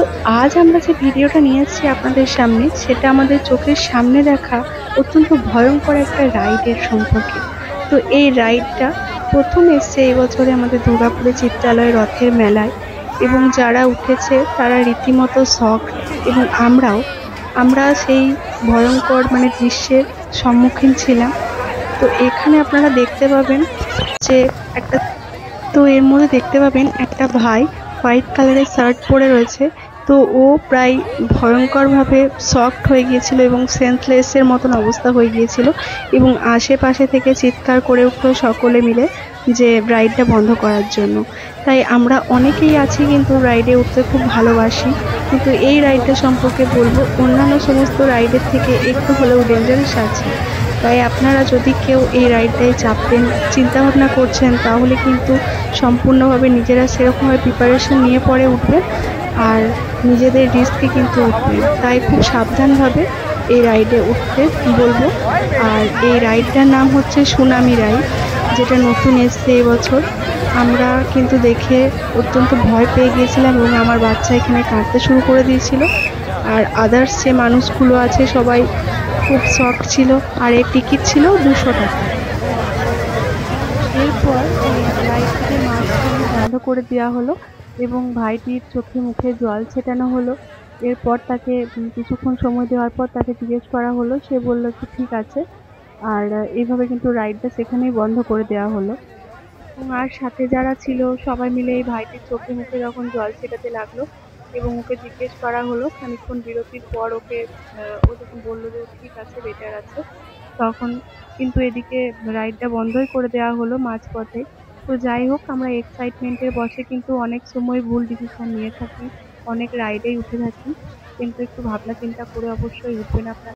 তো আজ আমরা যে ভিডিওটা নিয়ে এসেছি আপনাদের সামনে, সেটা আমাদের চোখের সামনে দেখা অত্যন্ত ভয়ঙ্কর একটা রাইডের সম্পর্কে। তো এই রাইডটা প্রথম এসছে এই বছরে আমাদের দুর্গাপুরে চিত্রালয় রথের মেলায়, এবং যারা উঠেছে তারা রীতিমতো শক, এবং আমরা সেই ভয়ঙ্কর দৃশ্যের সম্মুখীন ছিলাম। তো এখানে আপনারা দেখতে পাবেন যে একটা তো এর মধ্যে দেখতে পাবেন একটা ভাই হোয়াইট কালারের শার্ট পরে রয়েছে। তো ও প্রায় ভয়ঙ্করভাবে শকড হয়ে গিয়েছিল এবং সেন্সলেসের মতন অবস্থা হয়ে গিয়েছিল, এবং আশেপাশে থেকে চিৎকার করে উঠলো সকলে মিলে যে রাইডটা বন্ধ করার জন্য। তাই আমরা অনেকেই আছি কিন্তু রাইডে উঠতে খুব ভালোবাসি, কিন্তু এই রাইডটা সম্পর্কে বলবো অন্যান্য সমস্ত রাইডের থেকে একটু হলেও ডেঞ্জারাস আছে। তাই আপনারা যদি কেউ এই রাইডটায় চাপবেন চিন্তাভাবনা করছেন, তাহলে কিন্তু সম্পূর্ণভাবে নিজেরা সেরকমভাবে প্রিপারেশন নিয়ে পরে উঠবেন, আর নিজেদের রিস্কে কিন্তু উঠবেন। তাই খুব সাবধানভাবে এই রাইডে উঠতে বলবো। আর এই রাইডটার নাম হচ্ছে সুনামি রাইড, যেটা নতুন এসছে এবছর। আমরা কিন্তু দেখে অত্যন্ত ভয় পেয়ে গিয়েছিলাম এবং আমার বাচ্চা এখানে কাঁদতে শুরু করে দিয়েছিল, আর আদার্স যে মানুষগুলো আছে সবাই খুব শখ ছিল। আর এর টিকিট ছিল 200 টাকা। এরপর এই রাইডটিকে মাঝখানে বন্ধ করে দেওয়া হলো এবং ভাইটির চোখে মুখে জল ছেটানো হলো। এরপর তাকে কিছুক্ষণ সময় দেওয়ার পর তাকে জিজ্ঞেস করা হলো, সে বলল কি ঠিক আছে। আর এইভাবে কিন্তু রাইডটা সেখানেই বন্ধ করে দেওয়া হলো। এবং আর সাথে যারা ছিল সবাই মিলে এই ভাইটির চোখে মুখে যখন জল ছেটাতে লাগলো এবং ওকে জিজ্ঞেস করা হলো, খানিকক্ষণ বিরতির পর ও যখন বললো যে ঠিক আছে, বেটার আছে, তখন কিন্তু এদিকে রাইডটা বন্ধই করে দেওয়া হলো মাঝপথে। তো যাই হোক, আমরা এক্সাইটমেন্টের বশে কিন্তু অনেক সময় ভুল ডিসিশন নিয়ে থাকি, অনেক রাইডেই উঠে থাকি, কিন্তু একটু ভাবনা চিন্তা করে অবশ্যই উঠবেন আপনারা।